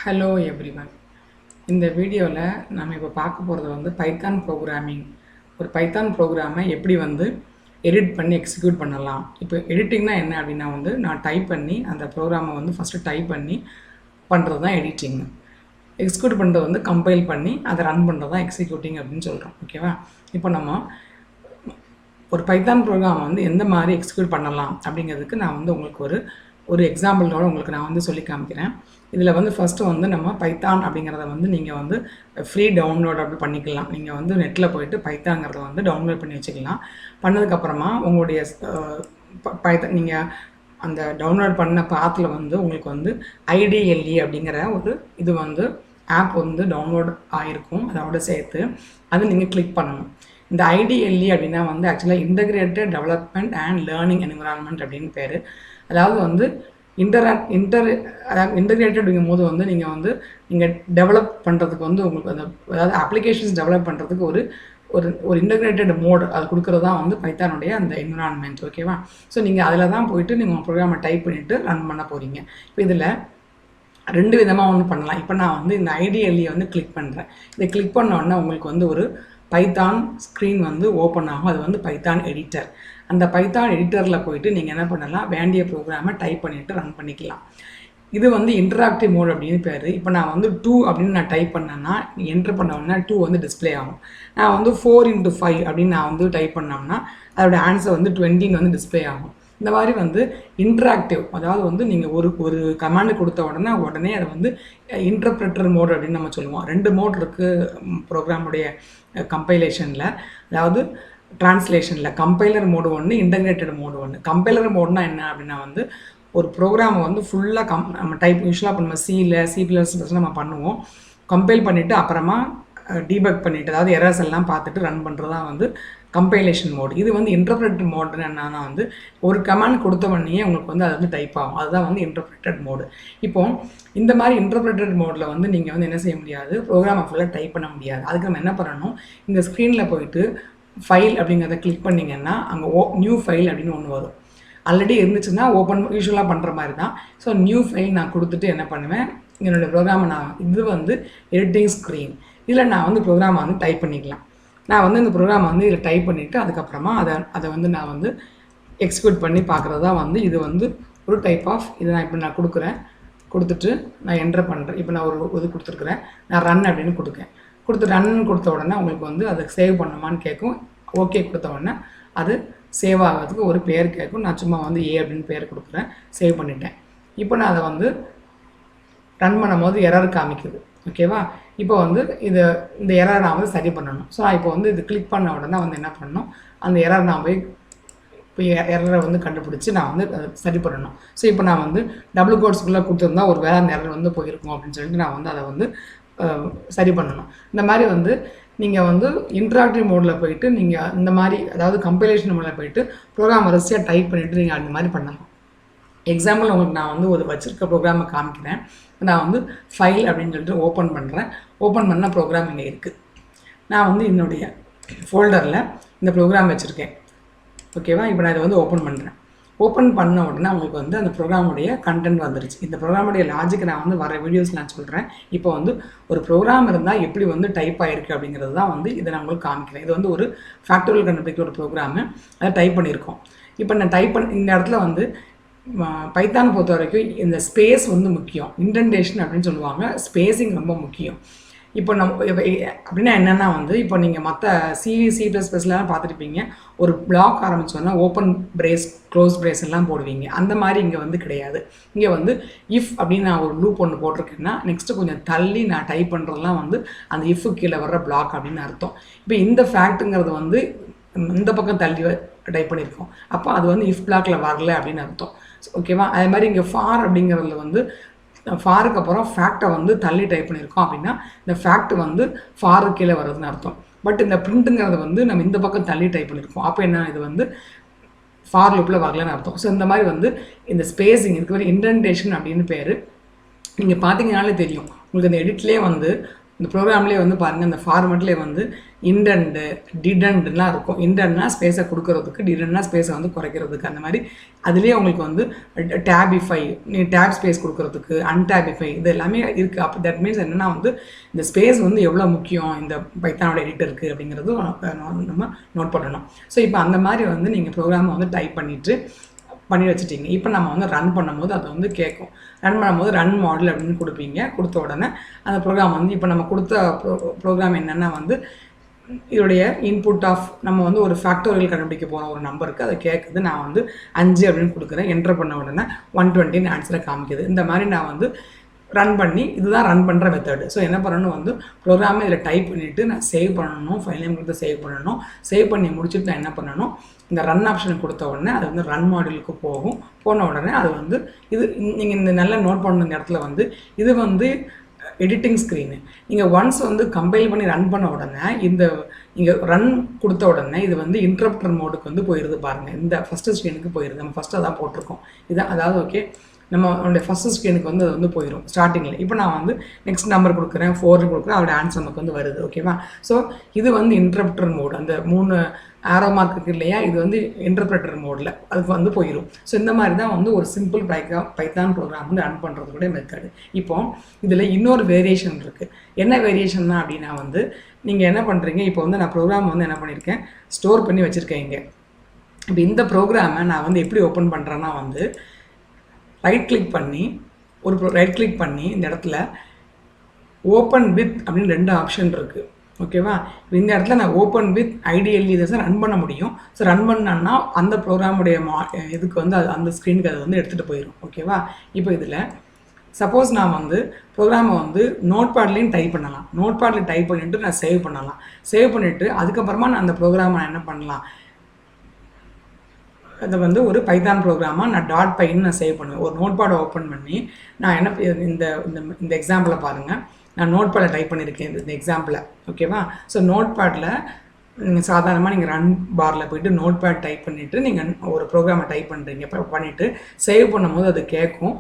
Hello everyone. இந்த வீடியோவில் நம்ம இப்போ பார்க்க போகிறது வந்து பைத்தான் ப்ரோக்ராமிங். ஒரு பைத்தான் ப்ரோக்ராமை எப்படி வந்து எடிட் பண்ணி எக்ஸிக்யூட் பண்ணலாம். இப்போ எடிட்டிங்னா என்ன அப்படின்னா வந்து நான் டைப் பண்ணி அந்த ப்ரோக்ராமை வந்து ஃபஸ்ட்டு டைப் பண்ணி பண்ணுறது தான் எடிட்டிங். எக்ஸிக்யூட் பண்ணுறது வந்து கம்பைல் பண்ணி அதை ரன் பண்ணுறது தான் எக்ஸிக்யூட்டிங் அப்படின்னு சொல்கிறோம். ஓகேவா? இப்போ நம்ம ஒரு பைத்தான் ப்ரோக்ராம் வந்து எந்த மாதிரி எக்ஸிக்யூட் பண்ணலாம் அப்படிங்கிறதுக்கு நான் வந்து உங்களுக்கு ஒரு எக்ஸாம்பிளோட உங்களுக்கு நான் வந்து சொல்லி காமிக்கிறேன். இதில் வந்து ஃபஸ்ட்டு வந்து நம்ம பைத்தான் அப்படிங்கிறத வந்து நீங்கள் வந்து ஃப்ரீ டவுன்லோட் அப்படி பண்ணிக்கலாம். நீங்கள் வந்து நெட்டில் போய்ட்டு பைத்தாங்கிறத வந்து டவுன்லோட் பண்ணி வச்சுக்கலாம். பண்ணதுக்கப்புறமா உங்களுடைய பைத்தான் நீங்கள் அந்த டவுன்லோட் பண்ண பாத்தில் வந்து உங்களுக்கு வந்து ஐடிஎல்இ அப்படிங்கிற ஒரு இது வந்து ஆப் வந்து டவுன்லோட் ஆகிருக்கும். அதோட சேர்த்து அதை நீங்கள் கிளிக் பண்ணணும். இந்த ஐடிஎல்இ அப்படின்னா வந்து ஆக்சுவலாக integrated development and learning environment அப்படின்னு பேர். அதாவது வந்து இன்டகிரேட்டட் அப்படிங்கும் போது வந்து நீங்கள் டெவலப் பண்ணுறதுக்கு வந்து உங்களுக்கு அதாவது அப்ளிகேஷன்ஸ் டெவலப் பண்ணுறதுக்கு ஒரு ஒரு இன்டகிரேட்டட் மோட் அது கொடுக்குறது தான் வந்து பைத்தானுடைய அந்த என்விரான்மெண்ட். ஓகேவா? ஸோ நீங்கள் அதில் தான் போயிட்டு நீங்கள் உங்கள் ப்ரோக்ராமை டைப் பண்ணிவிட்டு ரன் பண்ண போகிறீங்க. இப்போ இதில் ரெண்டு விதமாக ஒன்று பண்ணலாம். இப்போ நான் வந்து இந்த ஐடிஎல்இ வந்து கிளிக் பண்ணுறேன். இதை கிளிக் பண்ணோன்னா உங்களுக்கு வந்து ஒரு பைத்தான் ஸ்க்ரீன் வந்து ஓப்பன் ஆகும். அது வந்து பைத்தான் எடிட்டர். அந்த பைத்தான் எடிட்டரில் போயிட்டு நீங்கள் என்ன பண்ணலாம், வேண்டிய ப்ரோக்ராமை டைப் பண்ணிவிட்டு ரன் பண்ணிக்கலாம். இது வந்து இன்டராக்டிவ் மோட் அப்படின்னு பேர். இப்போ நான் வந்து 2 அப்படின்னு நான் டைப் பண்ணேன்னா என்ட்ரு பண்ணோன்னா 2 வந்து டிஸ்பிளே ஆகும். நான் வந்து 4x5 அப்படின்னு நான் வந்து டைப் பண்ணோம்னா அதோட ஆன்சர் வந்து 20 வந்து டிஸ்பிளே ஆகும். இந்த மாதிரி வந்து இன்ட்ராக்டிவ், அதாவது வந்து நீங்கள் ஒரு கமாண்டு கொடுத்த உடனே அதை வந்து இன்டர்பிரட்டர் மோட் அப்படின்னு நம்ம சொல்லுவோம். 2 மோட் இருக்குது ப்ரோக்ராமுடைய கம்பைலேஷனில். அதாவது டிரான்ஸ்லேஷனில் கம்பைலர் மோடு ஒன்று, இன்டகிரேட்டட் மோடு ஒன்று. கம்பைலர் மோடுனா என்ன அப்படின்னா வந்து ஒரு ப்ரோக்ராமை வந்து ஃபுல்லாக நம்ம யூஸ்வலாக நம்ம C++ நம்ம பண்ணுவோம். கம்பைல் பண்ணிவிட்டு அப்புறமா டீபக் பண்ணிவிட்டு, அதாவது எரர்ஸ் எல்லாம் பார்த்துட்டு ரன் பண்ணுறது தான் வந்து கம்பைலேஷன் மோடு. இது வந்து இன்டர்பிரட்டட் மோடுன்னு என்னன்னா வந்து ஒரு கமாண்ட் கொடுத்த உடனே உங்களுக்கு வந்து அது வந்து டைப் ஆகும். அதுதான் வந்து இன்டர்பிரட்டட் மோடு. இப்போ இந்த மாதிரி இன்டர்பிரட்டட் மோடில் வந்து நீங்கள் வந்து என்ன செய்ய முடியாது, ப்ரோக்ராமை ஃபுல்லாக டைப் பண்ண முடியாது. அதுக்கு நம்ம என்ன பண்ணணும், இந்த ஸ்க்ரீனில் போயிட்டு ஃபைல் அப்படிங்கிறத கிளிக் பண்ணிங்கன்னா அங்கே நியூ ஃபைல் அப்படின்னு ஒன்று வரும். ஆல்ரெடி இருந்துச்சுன்னா யூஸ்வலாக பண்ணுற மாதிரி தான். ஸோ நியூ ஃபைல் நான் கொடுத்துட்டு என்ன பண்ணுவேன், என்னோடய ப்ரோக்ராமை இது வந்து எடிட்டிங் ஸ்க்ரீன். இதில் நான் வந்து ப்ரோக்ராமை வந்து டைப் பண்ணிக்கலாம். நான் வந்து இந்த ப்ரோக்ராமை வந்து இதில் டைப் பண்ணிவிட்டு அதுக்கப்புறமா அதை வந்து நான் வந்து எக்ஸிக்யூட் பண்ணி பார்க்குறது தான் வந்து இது வந்து ஒரு டைப் ஆஃப். இதை நான் இப்போ நான் கொடுத்துட்டு நான் என்டர் பண்ணுறேன். இப்போ நான் இது கொடுத்துருக்குறேன். நான் ரன் அப்படின்னு கொடுத்து ரன் கொடுத்த உடனே உங்களுக்கு வந்து அதை சேவ் பண்ணுமான்னு கேட்கும். ஓகே கொடுத்த உடனே அது சேவ் ஆகிறதுக்கு ஒரு பேர் கேட்கும். நான் சும்மா வந்து அப்படின்னு பேர் கொடுக்குறேன். சேவ் பண்ணிட்டேன். இப்போ நான் அதை வந்து ரன் பண்ணும் போது எரர் காமிக்குது. ஓகேவா? இப்போ வந்து இந்த எரர் நான் வந்து சரி பண்ணணும். ஸோ நான் இப்போ வந்து இது கிளிக் பண்ண உடனே வந்து என்ன பண்ணணும், அந்த எரர் நான் போய் எரரை வந்து கண்டுபிடிச்சி நான் வந்து அதை சரி பண்ணணும். ஸோ இப்போ நான் வந்து டபுள் கோட்ஸ்குள்ளே கொடுத்துருந்தா ஒரு வேறு அந்த எரர் வந்து போயிருக்கும் அப்படின்னு சொல்லிட்டு நான் வந்து அதை வந்து சரி பண்ணணும். இந்த மாதிரி வந்து நீங்கள் வந்து இன்ட்ராக்டிவ் மோடில் போயிட்டு நீங்கள் இந்த மாதிரி, அதாவது கம்பைலேஷன் மோடில் போயிட்டு ப்ரோக்ராம் வரிசையாக டைப் பண்ணிவிட்டு நீங்கள் அந்த மாதிரி பண்ணலாம். எக்ஸாம்பிள் உங்களுக்கு நான் வந்து ஒரு வச்சுருக்க ப்ரோக்ராமை காமிக்கிறேன். நான் வந்து ஃபைல் அப்படின்னு சொல்லிட்டு ஓப்பன் பண்ணுறேன். ஓப்பன் பண்ண ப்ரோக்ராம் இங்கே இருக்குது. நான் வந்து என்னுடைய ஃபோல்டரில் இந்த ப்ரோக்ராம் வச்சுருக்கேன். ஓகேவா? இப்போ நான் இதை வந்து ஓப்பன் பண்ணுறேன். ஓப்பன் பண்ண உடனே உங்களுக்கு வந்து அந்த ப்ரோக்ராமுடைய கண்டென்ட் வந்துருச்சு. இந்த ப்ரோக்ராமுடைய லாஜிக் நான் வந்து வர வீடியோஸ் நான் சொல்கிறேன். இப்போ வந்து ஒரு ப்ரோக்ராம் இருந்தால் எப்படி வந்து டைப் ஆகிருக்கு அப்படிங்கிறது தான் வந்து இதை நான் உங்களுக்கு காமிக்கிறேன். இது வந்து ஒரு ஃபேக்டரியல் கண்டுபிடிக்கிற ஒரு ப்ரோக்ராமு, அதை டைப் பண்ணியிருக்கோம். இப்போ நான் இந்த இடத்துல வந்து பைத்தானை பொறுத்த வரைக்கும் இந்த ஸ்பேஸ் வந்து முக்கியம். இன்டென்டேஷன் அப்படின்னு சொல்லுவாங்க. ஸ்பேஸிங் ரொம்ப முக்கியம். இப்போ அப்படின்னா என்னென்னா வந்து இப்போ நீங்கள் மற்ற C++லாம் பார்த்துருப்பீங்க. ஒரு பிளாக் ஆரம்பித்தோன்னா ஓப்பன் பிரேஸ், க்ளோஸ் பிரேஸ் எல்லாம் போடுவீங்க. அந்த மாதிரி இங்கே வந்து கிடையாது. இங்கே வந்து இஃப் அப்படின்னு நான் ஒரு லூப் ஒன்று போட்டிருக்கேன்னா நெக்ஸ்ட்டு கொஞ்சம் தள்ளி நான் டைப் பண்ணுறதுலாம் வந்து அந்த இஃப் கீழே வர்ற பிளாக் அப்படின்னு அர்த்தம். இப்போ இந்த ஃபேக்ட்டுங்கிறது வந்து இந்த பக்கம் தள்ளி டைப் பண்ணியிருக்கோம். அப்போ அது வந்து இஃப் பிளாக்கில் வரல அப்படின்னு அர்த்தம். ஓகேவா? அதே மாதிரி இங்கே ஃபார் அப்படிங்கிறதுல வந்து ஃபாருக்கு அப்புறம் ஃபேக்டை வந்து தள்ளி டைப் பண்ணியிருக்கோம் அப்படின்னா இந்த ஃபேக்ட் வந்து ஃபாரு கீழே வர்றதுன்னு அர்த்தம். பட் இந்த பிரிண்ட்டுங்கிறது வந்து நம்ம இந்த பக்கம் தள்ளி டைப் பண்ணியிருக்கோம். அப்போ என்ன, இது வந்து ஃபார் லூப்பில் வரலன்னு அர்த்தம். ஸோ இந்த மாதிரி வந்து இந்த ஸ்பேஸிங் இதுக்கு ஒரு இன்டென்டேஷன் அப்படின்னு பேர். நீங்கள் பார்த்தீங்கன்னாலே தெரியும் உங்களுக்கு இந்த எடிட்லேயே வந்து இந்த ப்ரோக்ராம்லேயே வந்து பாருங்கள், இந்த ஃபார்மெட்லேயே வந்து இண்டெண்டு டிடெண்ட்லாம் இருக்கும். இண்டெண்ட்னா ஸ்பேஸை கொடுக்கறதுக்கு, டிடெண்ட்னா ஸ்பேஸை வந்து குறைக்கிறதுக்கு. அந்த மாதிரி அதுலேயே உங்களுக்கு வந்து டேபிஃபை, நீ டேப் ஸ்பேஸ் கொடுக்கறதுக்கு, அன்டேபிஃபை இது எல்லாமே இருக்குது. அப்போ தட் மீன்ஸ் என்னென்னா வந்து இந்த ஸ்பேஸ் வந்து எவ்வளோ முக்கியம் இந்த பைத்தானோட எடிட்டருக்கு அப்படிங்கிறது நம்ம நோட் பண்ணணும். ஸோ இப்போ அந்த மாதிரி வந்து நீங்கள் ப்ரோக்ராமை வந்து டைப் பண்ணி வச்சுட்டிங்க. இப்போ நம்ம வந்து ரன் பண்ணும்போது அது வந்து கேட்கும். ரன் பண்ணும்போது ரன் மாடல் அப்படின்னு கொடுப்பீங்க. கொடுத்த உடனே அந்த ப்ரோக்ராம் வந்து இப்போ நம்ம கொடுத்த ப்ரோக்ராம் என்னென்னா வந்து இதோடைய இன்புட் ஆஃப் நம்ம வந்து ஒரு ஃபேக்டோரியல் கண்டுபிடிக்க போகிற ஒரு நம்பருக்கு அதை கேட்குது. நான் வந்து 5 அப்படின்னு கொடுக்குறேன். என்ட்ரு பண்ண உடனே 120 ஆன்சரை காமிக்குது. இந்த மாதிரி நான் வந்து ரன் பண்ணி இதுதான் ரன் பண்ணுற மெத்தடு. ஸோ என்ன பண்ணணும் வந்து ப்ரோக்ராமை இதில் டைப் பண்ணிவிட்டு நான் சேவ் பண்ணணும். ஃபைல் நேம் கொடுத்து சேவ் பண்ணணும். சேவ் பண்ணி முடிச்சுட்டு நான் என்ன பண்ணணும், இந்த ரன் ஆப்ஷன் கொடுத்த உடனே அது வந்து ரன் மாடியூலுக்கு போகும். போன உடனே அது வந்து இது நீங்கள் இந்த நல்லா நோட் பண்ண இடத்துல வந்து இது வந்து எடிட்டிங் ஸ்க்ரீனு. நீங்கள் ஒன்ஸ் வந்து கம்பைல் பண்ணி ரன் பண்ண உடனே இந்த நீங்கள் ரன் கொடுத்த உடனே இது வந்து இன்டரப்டர் மோடுக்கு வந்து போயிடுது பாருங்கள். இந்த ஃபஸ்ட்டு ஸ்க்ரீனுக்கு போயிடுது. நம்ம ஃபஸ்ட்டு அதான் போட்டிருக்கோம். இதான் அதாவது ஓகே நம்மளுடைய ஃபஸ்ட்டு ஸ்க்ரீனுக்கு வந்து அது வந்து போயிடும் ஸ்டார்டிங்கில். இப்போ நான் வந்து நெக்ஸ்ட் நம்பர் கொடுக்குறேன், 4 கொடுக்குறேன், அதோட ஆன்சர் நமக்கு வந்து வருது. ஓகேவா? ஸோ இது வந்து இன்டரப்டர் மோடு. அந்த 3 ஆரோ மார்க் இருக்குது இல்லையா, இது வந்து இன்டர்பிரட்டர் மோடில் அதுக்கு வந்து போயிடும். ஸோ இந்த மாதிரி தான் வந்து ஒரு சிம்பிள் பைத்தான் ப்ரோக்ராம் வந்து ரன் பண்ணுறதுக்கூடிய மெத்தடு. இப்போ இதில் இன்னொரு வேரியேஷன் இருக்குது. என்ன வேரியேஷன்னா அப்படின்னா வந்து நீங்கள் என்ன பண்ணுறீங்க, இப்போ வந்து நான் ப்ரோக்ராம் வந்து என்ன பண்ணியிருக்கேன், ஸ்டோர் பண்ணி வச்சுருக்கேன் இங்கே. இப்போ இந்த ப்ரோக்ராமை நான் வந்து எப்படி ஓப்பன் பண்ணுறேன்னா வந்து ரைட் கிளிக் பண்ணி இந்த இடத்துல ஓப்பன் வித் அப்படின்னு 2 ஆப்ஷன் இருக்குது. ஓகேவா? இந்த இடத்துல நான் ஓப்பன் வித் ஐடிஎல்இ இதை ரன் பண்ண முடியும். ஸோ ரன் பண்ணான்னா அந்த ப்ரோக்ராமுடைய இதுக்கு வந்து அது அந்த ஸ்க்ரீனுக்கு அது வந்து எடுத்துகிட்டு போயிடும். ஓகேவா? இப்போ இதில் சப்போஸ் நான் வந்து ப்ரோக்ராமை வந்து நோட்பேட்லேயும் டைப் பண்ணலாம். நோட்பேடில் டைப் பண்ணிவிட்டு நான் சேவ் பண்ணலாம். சேவ் பண்ணிவிட்டு அதுக்கப்புறமா நான் அந்த ப்ரோக்ராமை நான் என்ன பண்ணலாம், அதை வந்து ஒரு பைத்தான் ப்ரோக்ராமாக நான் .py நான் சேவ் பண்ணுவேன். ஒரு நோட்பேடை ஓப்பன் பண்ணி நான் என்ன இந்த எக்ஸாம்பிளை பாருங்கள். நான் நோட்பேடில் டைப் பண்ணியிருக்கேன் இந்த எக்ஸாம்பிளை. ஓகேவா? ஸோ நோட்பேடில் நீங்கள் சாதாரணமாக நீங்கள் ரன் பாரில் போய்ட்டு நோட்பேட் டைப் பண்ணிவிட்டு நீங்கள் ஒரு ப்ரோக்ராமை டைப் பண்ணுறீங்க. பண்ணிவிட்டு சேவ் பண்ணும்போது அது கேட்கும்.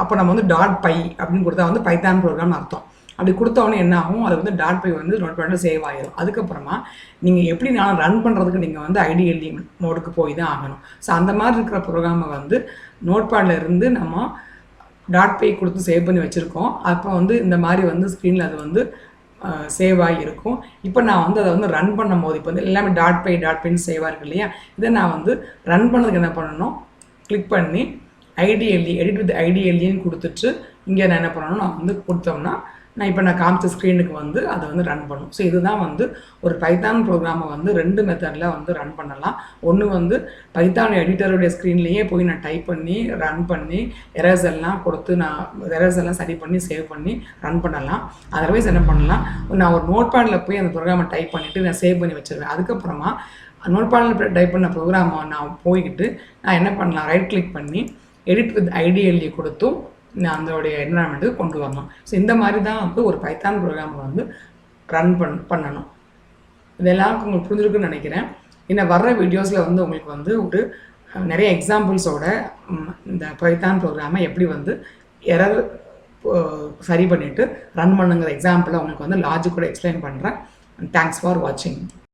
அப்போ நம்ம வந்து .py அப்படின்னு கொடுத்தா வந்து பைத்தான் ப்ரோக்ராம் அர்த்தம். அப்படி கொடுத்தவொடனே என்ன ஆகும், அது வந்து .py வந்து நோட்பேடில் சேவ் ஆகிடும். அதுக்கப்புறமா நீங்கள் எப்படி நான் ரன் பண்ணுறதுக்கு நீங்கள் வந்து ஐடிஎல்இ மோடுக்கு போய் தான் ஆகணும். ஸோ அந்த மாதிரி இருக்கிற ப்ரோக்ராமை வந்து நோட்பேடில் இருந்து நம்ம .py கொடுத்து சேவ் பண்ணி வச்சுருக்கோம். அப்போ வந்து இந்த மாதிரி வந்து ஸ்க்ரீனில் அது வந்து சேவ் ஆகி இருக்கும். இப்போ நான் வந்து அதை வந்து ரன் பண்ணும் போது இப்போ வந்து எல்லாமே .py சேவாக இருக்கு இல்லையா, இதை நான் வந்து ரன் பண்ணதுக்கு என்ன பண்ணணும், கிளிக் பண்ணி ஐடிஎல்இ எடிட் வித் ஐடிஎல்இன்னு கொடுத்துட்டு இங்கே நான் என்ன பண்ணணும், நான் வந்து கொடுத்தோம்னா நான் இப்போ நான் காமிச்ச ஸ்க்ரீனுக்கு வந்து அதை வந்து ரன் பண்ணும். ஸோ இதுதான் வந்து ஒரு பைத்தான் ப்ரோக்ராமை வந்து 2 மெத்தடில் வந்து ரன் பண்ணலாம். ஒன்று வந்து பைத்தான் எடிட்டருடைய ஸ்க்ரீன்லேயே போய் நான் டைப் பண்ணி ரன் பண்ணி எரர்ஸ் எல்லாம் கொடுத்து நான் எரர்ஸ் எல்லாம் சரி பண்ணி சேவ் பண்ணி ரன் பண்ணலாம். அதர்வைஸ் என்ன பண்ணலாம், நான் ஒரு நோட்பேடில் போய் அந்த ப்ரோக்ராமை டைப் பண்ணிவிட்டு நான் சேவ் பண்ணி வச்சுருவேன். அதுக்கப்புறமா நோட்பேடில் டைப் பண்ண ப்ரோக்ராமை நான் போய்கிட்டு நான் என்ன பண்ணலாம், ரைட் கிளிக் பண்ணி எடிட் வித் ஐடிஎல்இ கொடுத்தும் நான் அதோடைய என்விரான்மெண்ட்டுக்கு கொண்டு வரணும். ஸோ இந்த மாதிரி தான் வந்து ஒரு பைத்தான் ப்ரோக்ராமை வந்து ரன் பண்ணணும். இது எல்லாருக்கும் உங்களுக்கு புரிஞ்சிருக்குன்னு நினைக்கிறேன். இன்னும் வர்ற வீடியோஸில் வந்து உங்களுக்கு வந்து ஒரு நிறைய எக்ஸாம்பிள்ஸோட இந்த பைத்தான் ப்ரோக்ராமை எப்படி வந்து எரர் சரி பண்ணிவிட்டு ரன் பண்ணுங்கிற எக்ஸாம்பிளை உங்களுக்கு வந்து லாஜிக் கூட எக்ஸ்பிளைன் பண்ணுறேன். தேங்க்ஸ் ஃபார் வாட்சிங்.